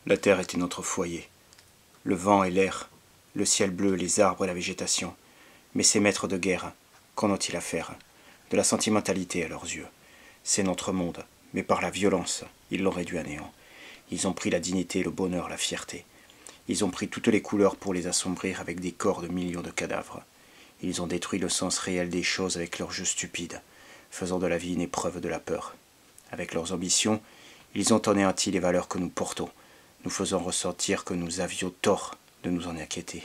La terre était notre foyer. Le vent et l'air, le ciel bleu, les arbres et la végétation. Mais ces maîtres de guerre, qu'en ont-ils à faire? De la sentimentalité à leurs yeux. C'est notre monde, mais par la violence, ils l'ont réduit à néant. Ils ont pris la dignité, le bonheur, la fierté. Ils ont pris toutes les couleurs pour les assombrir avec des corps de millions de cadavres. Ils ont détruit le sens réel des choses avec leurs jeux stupides, faisant de la vie une épreuve de la peur. Avec leurs ambitions, ils ont anéanti les valeurs que nous portons, nous faisant ressentir que nous avions tort de nous en inquiéter.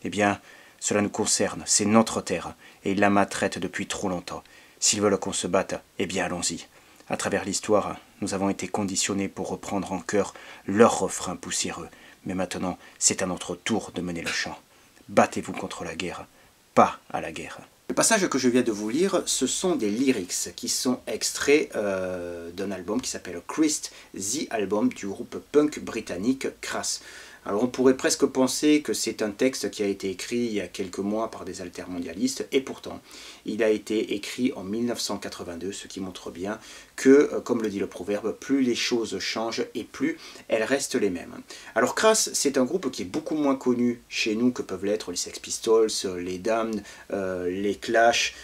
Eh bien, cela nous concerne, c'est notre terre, et ils la maltraitent depuis trop longtemps. S'ils veulent qu'on se batte, eh bien allons-y. À travers l'histoire, nous avons été conditionnés pour reprendre en chœur leurs refrains poussiéreux. Mais maintenant, c'est à notre tour de mener le chant. Battez-vous contre la guerre, pas à la guerre. Le passage que je viens de vous lire, ce sont des lyrics qui sont extraits d'un album qui s'appelle Christ, The Album, du groupe punk britannique Crass. Alors on pourrait presque penser que c'est un texte qui a été écrit il y a quelques mois par des altermondialistes, et pourtant il a été écrit en 1982, ce qui montre bien que, comme le dit le proverbe, plus les choses changent et plus elles restent les mêmes. Alors Crass, c'est un groupe qui est beaucoup moins connu chez nous que peuvent l'être les Sex Pistols, les Damned, les Clash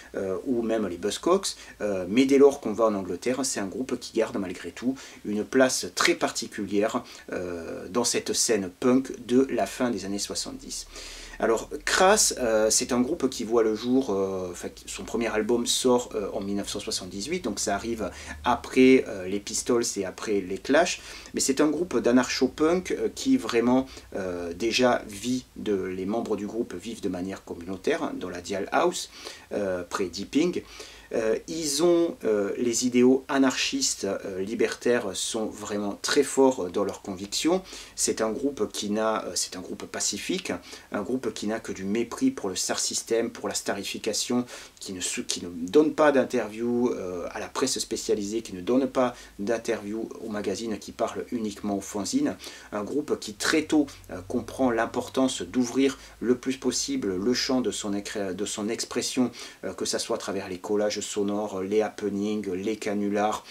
ou même les Buzzcocks, mais dès lors qu'on va en Angleterre, c'est un groupe qui garde malgré tout une place très particulière dans cette scène punk de la fin des années 70. Alors Crass, c'est un groupe qui voit le jour, son premier album sort en 1978, donc ça arrive après les Pistols et après les Clash, mais c'est un groupe d'anarcho-punk qui vraiment déjà les membres du groupe vivent de manière communautaire dans la Dial House, pré-Deeping. Ils ont les idéaux anarchistes, libertaires sont vraiment très forts dans leurs convictions. C'est un groupe c'est un groupe pacifique, un groupe qui n'a que du mépris pour le star system, pour la starification, qui ne donne pas d'interview à la presse spécialisée, qui ne donne pas d'interview aux magazines qui parlent uniquement aux fanzines. Un groupe qui très tôt comprend l'importance d'ouvrir le plus possible le champ de son expression, que ce soit à travers les collages sonores, les happenings, les canulars,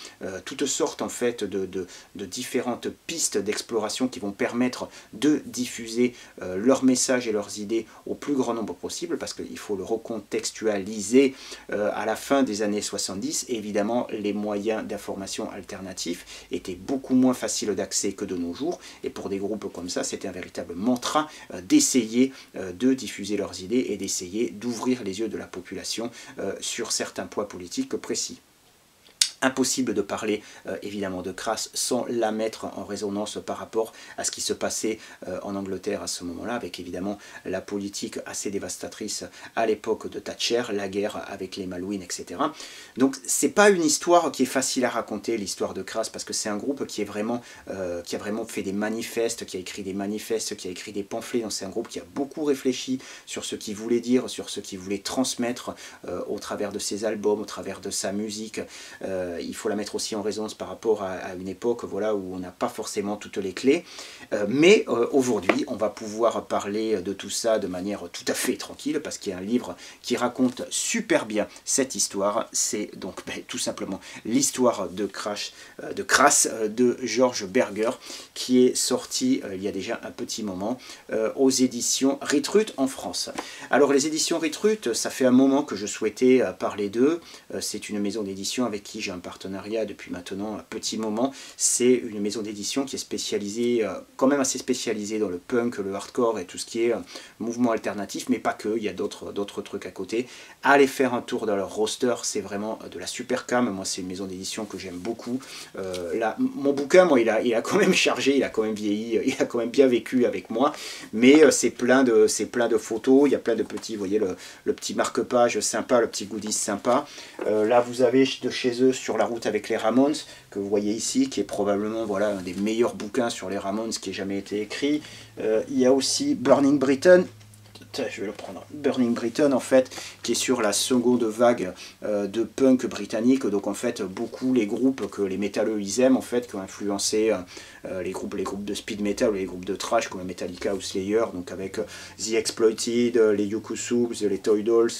toutes sortes en fait de différentes pistes d'exploration qui vont permettre de diffuser leurs messages et leurs idées au plus grand nombre possible, parce qu'il faut le recontextualiser à la fin des années 70. Et évidemment, les moyens d'information alternatifs étaient beaucoup moins faciles d'accès que de nos jours, et pour des groupes comme ça, c'était un véritable mantra d'essayer de diffuser leurs idées et d'essayer d'ouvrir les yeux de la population sur certains points politiques précis. Impossible de parler évidemment de Crass sans la mettre en résonance par rapport à ce qui se passait en Angleterre à ce moment-là, avec évidemment la politique assez dévastatrice à l'époque de Thatcher, la guerre avec les Malouines, etc. Donc c'est pas une histoire qui est facile à raconter, l'histoire de Crass, parce que c'est un groupe qui a vraiment fait des manifestes, qui a écrit des manifestes, qui a écrit des pamphlets. Donc c'est un groupe qui a beaucoup réfléchi sur ce qu'il voulait dire, sur ce qu'il voulait transmettre au travers de ses albums, au travers de sa musique. Il faut la mettre aussi en résonance par rapport à une époque, voilà, où on n'a pas forcément toutes les clés. Mais aujourd'hui, on va pouvoir parler de tout ça de manière tout à fait tranquille, parce qu'il y a un livre qui raconte super bien cette histoire. C'est donc tout simplement l'histoire de Crass de George Berger, qui est sorti il y a déjà un petit moment aux éditions Ritrut en France. Alors les éditions Ritrut, ça fait un moment que je souhaitais parler d'eux. C'est une maison d'édition avec qui j'ai un partenariat depuis maintenant un petit moment. C'est une maison d'édition qui est spécialisée, quand même assez spécialisée dans le punk, le hardcore et tout ce qui est mouvement alternatif, mais pas que, il y a d'autres trucs à côté. Allez faire un tour dans leur roster, c'est vraiment de la super cam. Moi, c'est une maison d'édition que j'aime beaucoup. Là, mon bouquin, moi, il a quand même chargé, il a quand même vieilli, il a quand même bien vécu avec moi, mais c'est plein de photos, il y a plein de petits, vous voyez le petit marque-page sympa, le petit goodies sympa. Là, vous avez de chez eux Sur la route avec les Ramones, que vous voyez ici, qui est probablement voilà, un des meilleurs bouquins sur les Ramones qui ait jamais été écrit. Il y a aussi Burning Britain, je vais le prendre, Burning Britain en fait, qui est sur la seconde vague de punk britannique. Donc en fait, beaucoup les groupes que les métalleux ils aiment, en fait, qui ont influencé les groupes de speed metal ou les groupes de thrash comme Metallica ou Slayer, donc avec The Exploited, les Yokusubs, les Toy Dolls,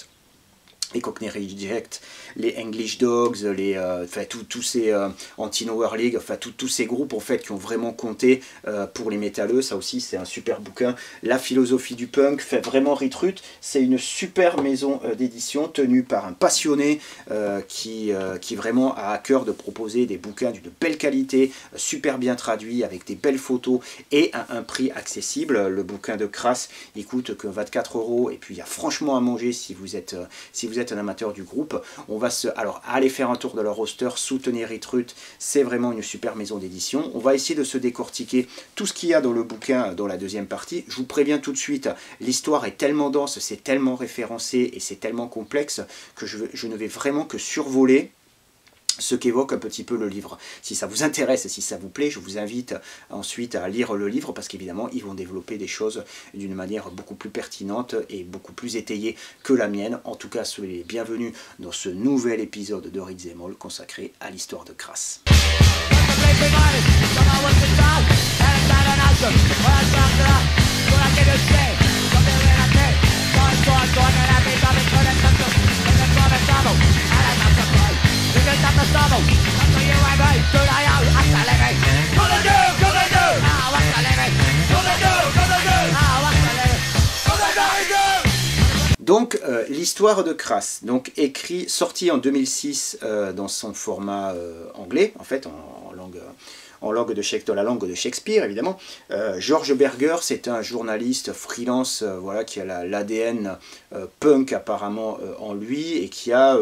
les Cockney Reject, les English Dogs, enfin tous ces Anti-Nowhere League, enfin tous ces groupes en fait qui ont vraiment compté pour les métalleux. Ça aussi c'est un super bouquin. La philosophie du punk, fait vraiment Ritrut. C'est une super maison d'édition tenue par un passionné qui vraiment a à cœur de proposer des bouquins d'une belle qualité, super bien traduits, avec des belles photos et à un prix accessible. Le bouquin de Crass, il coûte que 24 € et puis il y a franchement à manger si vous êtes un amateur du groupe. On va alors aller faire un tour de leur roster, soutenir Ritrut, c'est vraiment une super maison d'édition. On va essayer de se décortiquer tout ce qu'il y a dans le bouquin dans la deuxième partie. Je vous préviens tout de suite, l'histoire est tellement dense, c'est tellement référencé et c'est tellement complexe que je ne vais vraiment que survoler ce qu'évoque un petit peu le livre. Si ça vous intéresse et si ça vous plaît, je vous invite ensuite à lire le livre parce qu'évidemment, ils vont développer des choses d'une manière beaucoup plus pertinente et beaucoup plus étayée que la mienne. En tout cas, soyez les bienvenus dans ce nouvel épisode de Ritz et Moll consacré à l'histoire de Crass. Donc l'histoire de Crass, donc sorti en 2006 dans son format anglais, en fait en langue de la langue de Shakespeare évidemment. George Berger, c'est un journaliste freelance voilà, qui a l'ADN punk apparemment en lui et qui a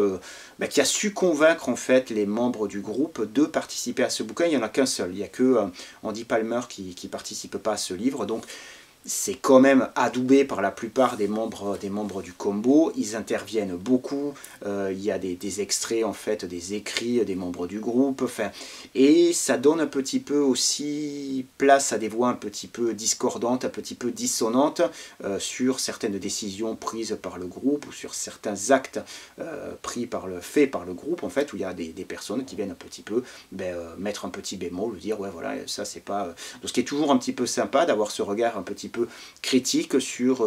su convaincre en fait les membres du groupe de participer à ce bouquin. Il n'y en a qu'un seul, il n'y a que Andy Palmer qui ne participe pas à ce livre, donc c'est quand même adoubé par la plupart des membres du combo. Ils interviennent beaucoup. Il y a des extraits, en fait, des écrits des membres du groupe. Enfin, et ça donne un petit peu aussi place à des voix un petit peu discordantes, un petit peu dissonantes sur certaines décisions prises par le groupe ou sur certains actes faits par le groupe, en fait, où il y a des personnes qui viennent un petit peu mettre un petit bémol, dire ouais voilà, ça c'est pas... Donc ce qui est toujours un petit peu sympa d'avoir ce regard un petit peu critique sur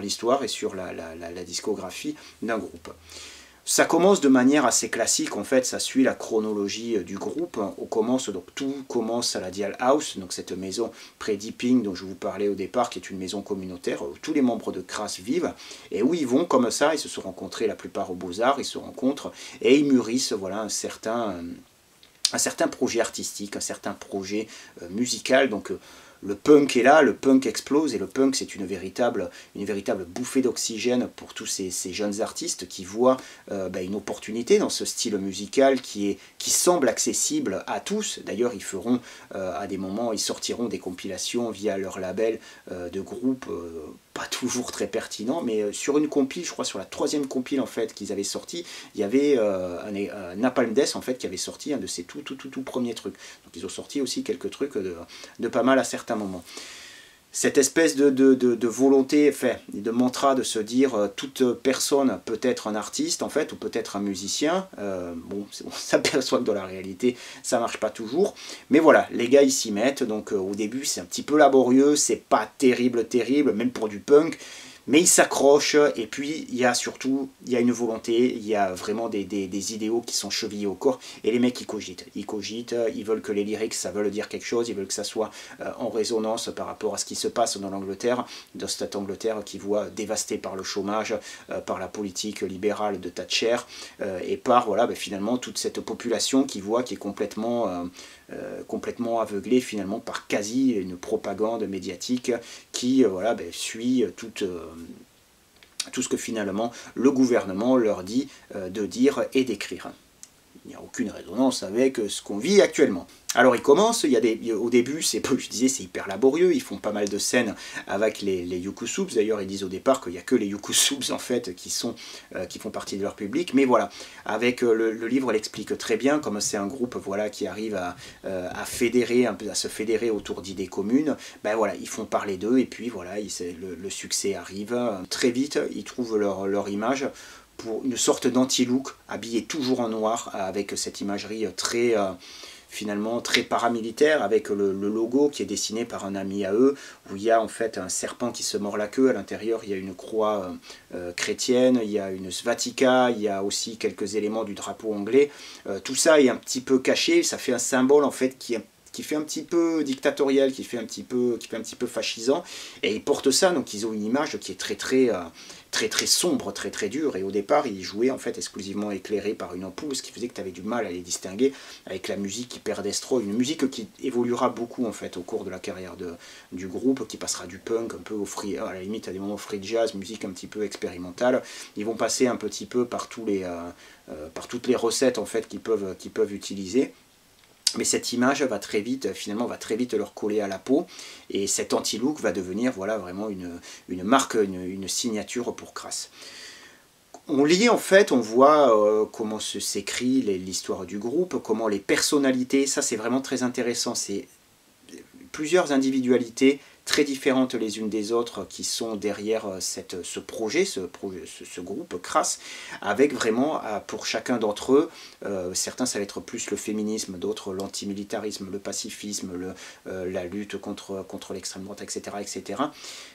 l'histoire et sur la discographie d'un groupe. Ça commence de manière assez classique, en fait, ça suit la chronologie du groupe. Tout commence à la Dial House, donc cette maison près d'Epping dont je vous parlais au départ, qui est une maison communautaire où tous les membres de Crass vivent, et où ils vont comme ça, ils se sont rencontrés la plupart aux Beaux-Arts, ils se rencontrent et ils mûrissent voilà, un certain projet artistique, un certain projet musical, donc le punk est là, le punk explose, et le punk c'est une véritable bouffée d'oxygène pour tous ces jeunes artistes qui voient une opportunité dans ce style musical qui semble accessible à tous. D'ailleurs ils feront à des moments, ils sortiront des compilations via leur label de groupe, pas toujours très pertinent, mais sur une compile, je crois sur la 3e compile en fait qu'ils avaient sorti, il y avait un Napalm Death en fait qui avait sorti un de ses tout premiers trucs. Donc ils ont sorti aussi quelques trucs de pas mal à certains moments. Cette espèce de volonté, de mantra de se dire toute personne peut être un artiste en fait, ou peut être un musicien, on s'aperçoit que dans la réalité ça marche pas toujours, mais voilà, les gars ils s'y mettent, donc au début c'est un petit peu laborieux, c'est pas terrible, même pour du punk, mais il s'accroche, et puis il y a une volonté, il y a vraiment des idéaux qui sont chevillés au corps, et les mecs ils cogitent, ils veulent que les lyrics ça veuille dire quelque chose, ils veulent que ça soit en résonance par rapport à ce qui se passe dans l'Angleterre, dans cette Angleterre qui voit dévastée par le chômage, par la politique libérale de Thatcher, et par voilà, finalement toute cette population qui est complètement aveuglée finalement par quasi une propagande médiatique qui suit tout ce que finalement le gouvernement leur dit de dire et d'écrire. Il n'y a aucune résonance avec ce qu'on vit actuellement. Alors ils commencent, au début, je disais, c'est hyper laborieux, ils font pas mal de scènes avec les Yukusubs, d'ailleurs ils disent au départ qu'il n'y a que les Yukusubs en fait qui font partie de leur public, mais voilà, avec le livre l'explique très bien, comme c'est un groupe voilà, qui arrive à se fédérer autour d'idées communes, voilà, ils font parler d'eux, et puis voilà, le succès arrive, très vite ils trouvent leur image, pour une sorte d'anti-look, habillé toujours en noir, avec cette imagerie très finalement très paramilitaire, avec le logo qui est dessiné par un ami à eux, où il y a en fait un serpent qui se mord la queue. À l'intérieur, il y a une croix chrétienne, il y a une svatika, il y a aussi quelques éléments du drapeau anglais. Tout ça est un petit peu caché, ça fait un symbole en fait qui fait un petit peu dictatorial, qui fait un petit peu fascisant, et ils portent ça, donc ils ont une image qui est très sombre, très dure, et au départ ils jouaient en fait exclusivement éclairés par une ampoule, ce qui faisait que tu avais du mal à les distinguer, avec la musique hyper destro, une musique qui évoluera beaucoup en fait au cours de la carrière du groupe, qui passera du punk un peu au free, à la limite à des moments free jazz, musique un petit peu expérimentale. Ils vont passer un petit peu par toutes les recettes en fait qu'ils peuvent utiliser. Mais cette image va très vite, finalement, va très vite leur coller à la peau, et cet anti-look va devenir voilà, vraiment une marque, une signature pour Crass. On lit en fait, on voit comment s'écrit l'histoire du groupe, comment les personnalités, ça c'est vraiment très intéressant, c'est plusieurs individualités très différentes les unes des autres qui sont derrière ce projet, ce groupe Crass, avec vraiment pour chacun d'entre eux, certains ça va être plus le féminisme, d'autres l'antimilitarisme, le pacifisme, la lutte contre l'extrême droite, etc., etc.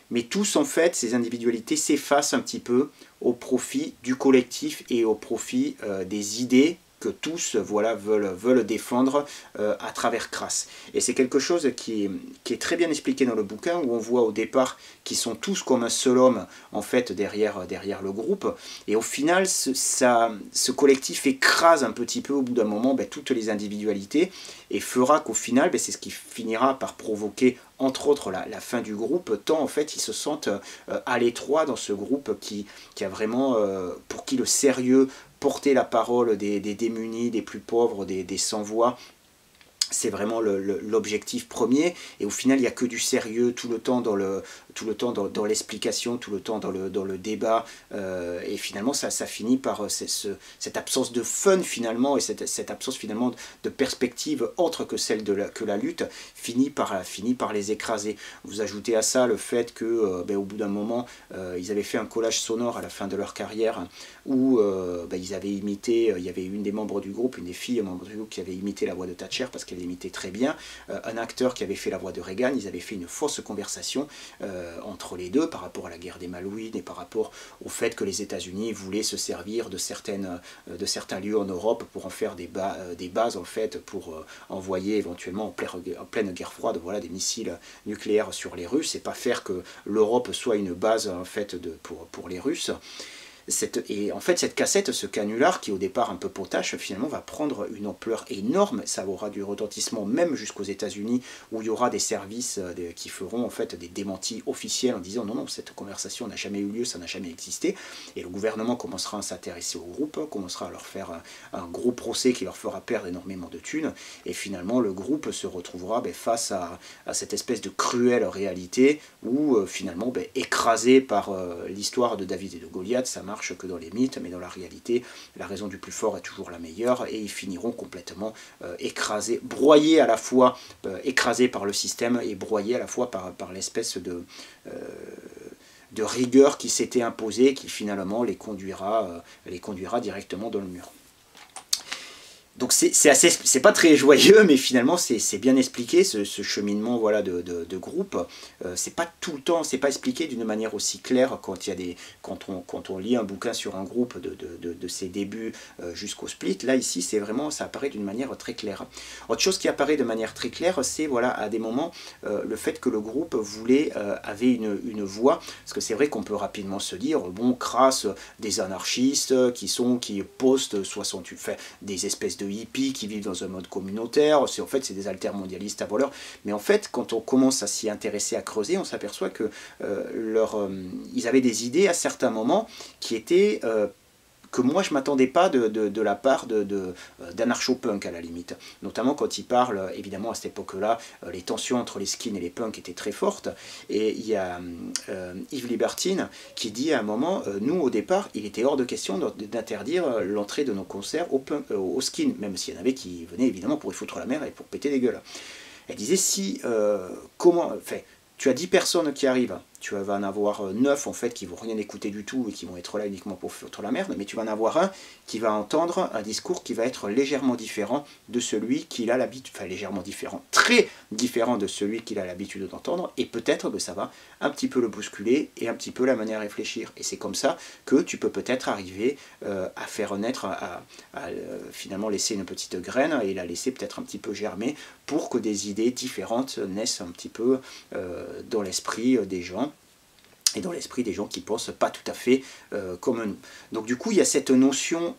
Mais tous en fait, ces individualités s'effacent un petit peu au profit du collectif et au profit des idées que tous voilà, veulent défendre à travers Crass. Et c'est quelque chose qui est très bien expliqué dans le bouquin, où on voit au départ qu'ils sont tous comme un seul homme en fait derrière le groupe, et au final ce collectif écrase un petit peu au bout d'un moment toutes les individualités, et fera qu'au final c'est ce qui finira par provoquer entre autres la fin du groupe, tant en fait ils se sentent à l'étroit dans ce groupe qui a vraiment, pour qui le sérieux, porter la parole des démunis, des plus pauvres, des sans-voix, c'est vraiment l'objectif premier, et au final il n'y a que du sérieux tout le temps dans l'explication, tout le temps dans le débat, et finalement ça finit par cette absence de fun finalement, et cette absence finalement de perspective autre que celle que la lutte finit par les écraser. Vous ajoutez à ça le fait que au bout d'un moment ils avaient fait un collage sonore à la fin de leur carrière, où ils avaient imité, il y avait une des membres du groupe, une des filles membres du groupe qui avait imité la voix de Thatcher parce qu'elle imitait très bien, un acteur qui avait fait la voix de Reagan. Ils avaient fait une fausse conversation entre les deux par rapport à la guerre des Malouines et par rapport au fait que les États-Unis voulaient se servir de certains lieux en Europe pour en faire des bases en fait, pour envoyer éventuellement en pleine guerre froide voilà, des missiles nucléaires sur les Russes, et pas faire que l'Europe soit une base en fait pour les Russes. Et en fait cette cassette, ce canular qui est au départ un peu potache, finalement va prendre une ampleur énorme, ça aura du retentissement même jusqu'aux États-Unis, où il y aura des services qui feront en fait des démentis officiels en disant non, cette conversation n'a jamais eu lieu, ça n'a jamais existé, et le gouvernement commencera à s'intéresser au groupe, commencera à leur faire un gros procès qui leur fera perdre énormément de thunes, et finalement le groupe se retrouvera face à cette espèce de cruelle réalité où finalement écrasé par l'histoire de David et de Goliath, ça marche que dans les mythes, mais dans la réalité, la raison du plus fort est toujours la meilleure, et ils finiront complètement écrasés, broyés à la fois, écrasés par le système, et broyés à la fois par l'espèce de rigueur qui s'était imposée, qui finalement les conduira directement dans le mur. Donc c'est pas très joyeux, mais finalement c'est bien expliqué, ce cheminement voilà, de groupe. C'est pas tout le temps, c'est pas expliqué d'une manière aussi claire quand on lit un bouquin sur un groupe de ses débuts jusqu'au split. Là ici c'est vraiment, ça apparaît d'une manière très claire. Autre chose qui apparaît de manière très claire, c'est voilà, à des moments le fait que le groupe avait une voix, parce que c'est vrai qu'on peut rapidement se dire bon, Crass, des anarchistes qui postent 68, enfin, des espèces de hippies qui vivent dans un mode communautaire, en fait c'est des altermondialistes à voleurs, mais en fait quand on commence à s'y intéresser, à creuser, on s'aperçoit que ils avaient des idées à certains moments qui étaient que moi je m'attendais pas de la part d'anarcho-punk à la limite. Notamment quand il parle, évidemment à cette époque-là, les tensions entre les skins et les punks étaient très fortes, et il y a Yves Libertine qui dit à un moment, nous au départ, il était hors de question d'interdire l'entrée de nos concerts aux skins, même s'il y en avait qui venaient évidemment pour y foutre la mer et pour péter des gueules. Elle disait, tu as 10 personnes qui arrivent, tu vas en avoir 9 en fait qui vont rien écouter du tout et qui vont être là uniquement pour foutre la merde, mais tu vas en avoir un qui va entendre un discours qui va être légèrement différent de celui qu'il a l'habitude, enfin légèrement différent, très différent de celui qu'il a l'habitude d'entendre, et peut-être que ça va un petit peu le bousculer et un petit peu l'amener à réfléchir. Et c'est comme ça que tu peux peut-être arriver à faire naître, finalement laisser une petite graine et la laisser peut-être un petit peu germer pour que des idées différentes naissent un petit peu dans l'esprit des gens. Et dans l'esprit des gens qui pensent pas tout à fait comme nous. Donc du coup, il y a cette notion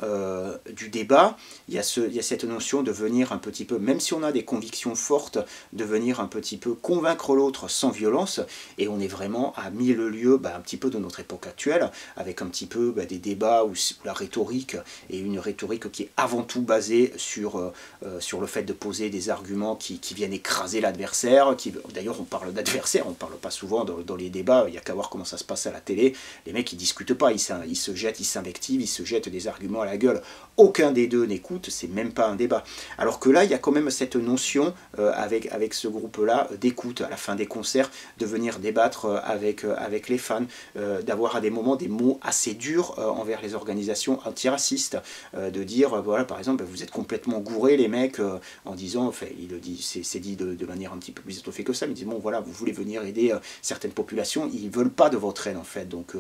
du débat, il y a cette notion de venir un petit peu, même si on a des convictions fortes, de venir un petit peu convaincre l'autre sans violence, et on est vraiment à mille lieues un petit peu de notre époque actuelle, avec un petit peu des débats où la rhétorique est une rhétorique qui est avant tout basée sur le fait de poser des arguments qui viennent écraser l'adversaire. D'ailleurs, on parle d'adversaire, on ne parle pas souvent dans les débats, il n'y a qu'à voir comment ça se passe à la télé, les mecs ils discutent pas, ils se jettent, ils s'invectivent, ils se jettent des arguments à la gueule, aucun des deux n'écoute, c'est même pas un débat. Alors que là il y a quand même cette notion avec ce groupe là d'écoute à la fin des concerts, de venir débattre avec les fans, d'avoir à des moments des mots assez durs envers les organisations antiracistes, de dire voilà par exemple vous êtes complètement gourés les mecs, en disant, enfin il le dit, c'est dit de manière un petit peu plus étoffée que ça, mais il dit bon voilà vous voulez venir aider certaines populations, ils veulent pas de votre aide en fait, donc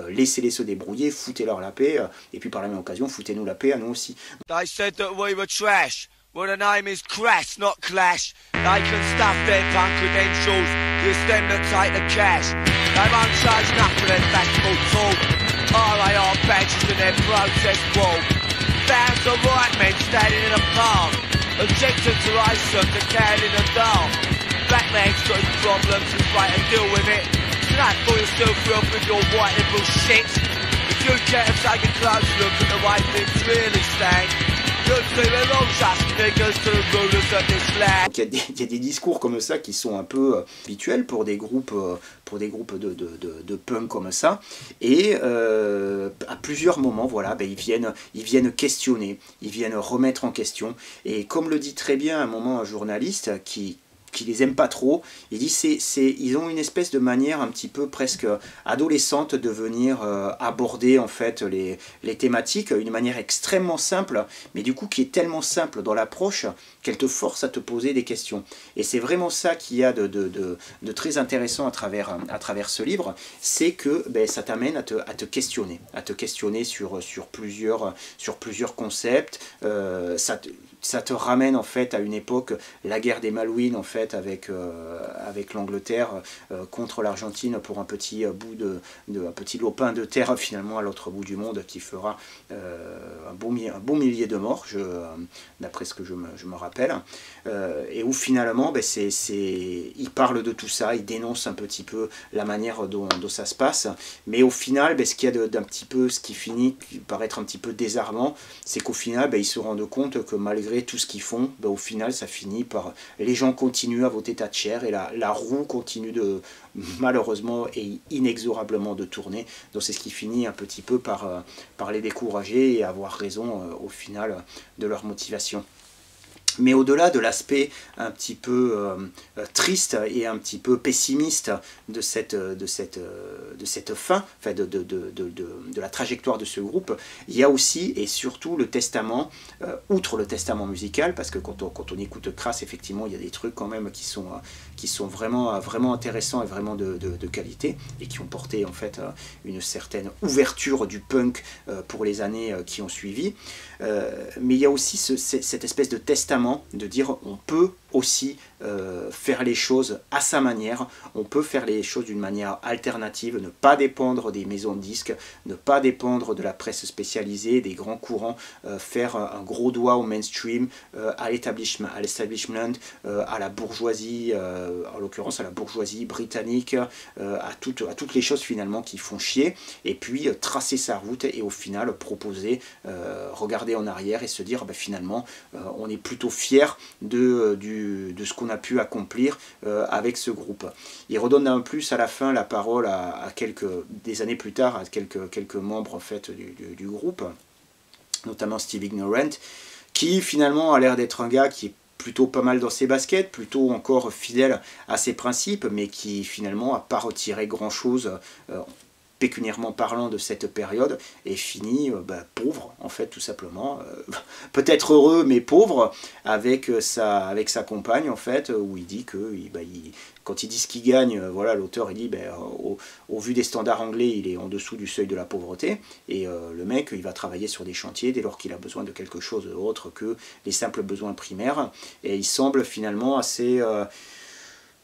laissez-les se débrouiller, foutez-leur la paix, et puis par la même occasion foutez-nous la paix à nous aussi. They said that we were trash. Well, the name is Crash, not Clash. They can stuff their punk credentials. It's them that take the cash. They won't charge nothing for their fashionable talk. RAR badges in their protest wall. Thousands of right men standing in a park, objecting to racism, decaying in the dark. Black man's got his problems, he's right to deal with it. Not for yourself off with your white liberal shit. If you care to take a close look at the way things really stand, you'll see we're all just niggas to the rulers of this land. Il y a des discours comme ça qui sont un peu habituels pour des groupes de punk comme ça, et à plusieurs moments voilà, ils viennent questionner, ils viennent remettre en question, et comme le dit très bien à un moment un journaliste qui les aime pas trop, il dit ils ont une espèce de manière un petit peu presque adolescente de venir aborder en fait les thématiques, une manière extrêmement simple, mais du coup qui est tellement simple dans l'approche qu'elle te force à te poser des questions. Et c'est vraiment ça qu'il y a de très intéressant à travers ce livre, c'est que ça t'amène à te questionner sur plusieurs concepts, ça te ramène en fait à une époque, la guerre des Malouines en fait avec l'Angleterre contre l'Argentine pour un petit un petit lopin de terre finalement à l'autre bout du monde qui fera un bon millier de morts, d'après ce que je me rappelle, et où finalement il parle de tout ça, il dénonce un petit peu la manière dont ça se passe, mais au final ce qu'il y a d'un petit peu, ce qui finit par être un petit peu désarmant, c'est qu'au final ils se rendent compte que malgré tout ce qu'ils font, au final ça finit par, les gens continuent à voter Thatcher et la roue continue malheureusement et inexorablement de tourner. Donc c'est ce qui finit un petit peu par les décourager et avoir raison au final de leur motivation. Mais au-delà de l'aspect un petit peu triste et un petit peu pessimiste de cette fin, enfin de la trajectoire de ce groupe, il y a aussi et surtout le testament, outre le testament musical, parce que quand on écoute Crass, effectivement, il y a des trucs quand même qui sont vraiment intéressants et vraiment de qualité, et qui ont porté en fait une certaine ouverture du punk pour les années qui ont suivi. Mais il y a aussi cette espèce de testament de dire on peut aussi faire les choses à sa manière, on peut faire les choses d'une manière alternative, ne pas dépendre des maisons de disques, ne pas dépendre de la presse spécialisée, des grands courants, faire un gros doigt au mainstream, à l'establishment, à la bourgeoisie, en l'occurrence à la bourgeoisie britannique, à toutes les choses finalement qui font chier, et puis tracer sa route et au final proposer, regarder en arrière et se dire finalement on est plutôt fier de ce qu'on a pu accomplir avec ce groupe. Il redonne en plus à la fin la parole à des années plus tard à quelques membres en fait du groupe, notamment Steve Ignorant, qui finalement a l'air d'être un gars qui est plutôt pas mal dans ses baskets, plutôt encore fidèle à ses principes, mais qui finalement n'a pas retiré grand-chose pécuniairement parlant de cette période, et finit pauvre, en fait, tout simplement. Peut-être heureux, mais pauvre, avec sa compagne, en fait, où il dit que, quand il dit ce qu'il gagne, voilà, l'auteur, il dit, au vu des standards anglais, il est en dessous du seuil de la pauvreté, et le mec, il va travailler sur des chantiers dès lors qu'il a besoin de quelque chose autre que les simples besoins primaires, et il semble finalement assez...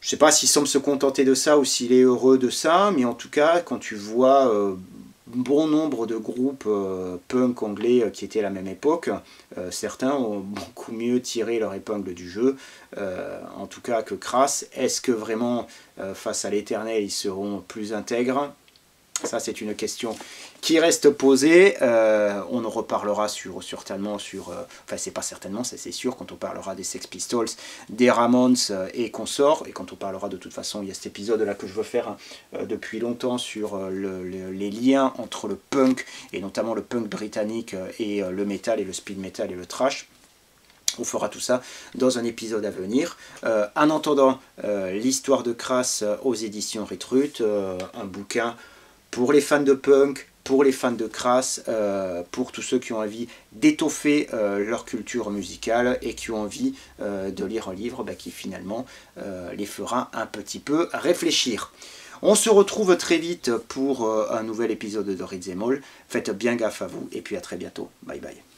je ne sais pas s'il semble se contenter de ça ou s'il est heureux de ça, mais en tout cas, quand tu vois bon nombre de groupes punk anglais qui étaient à la même époque, certains ont beaucoup mieux tiré leur épingle du jeu, en tout cas que Crass. Est-ce que vraiment, face à l'éternel, ils seront plus intègres ? Ça, c'est une question qui reste posée. On en reparlera certainement sur... enfin, c'est pas certainement, c'est sûr, quand on parlera des Sex Pistols, des Ramones et consorts. Et quand on parlera, de toute façon, il y a cet épisode-là que je veux faire depuis longtemps sur les liens entre le punk, et notamment le punk britannique, et le metal, et le speed metal, et le thrash. On fera tout ça dans un épisode à venir. En attendant, l'histoire de Crass aux éditions Retrut, un bouquin pour les fans de punk, pour les fans de Crass, pour tous ceux qui ont envie d'étoffer leur culture musicale et qui ont envie de lire un livre qui finalement les fera un petit peu réfléchir. On se retrouve très vite pour un nouvel épisode de Ritzemol. Faites bien gaffe à vous et puis à très bientôt. Bye bye.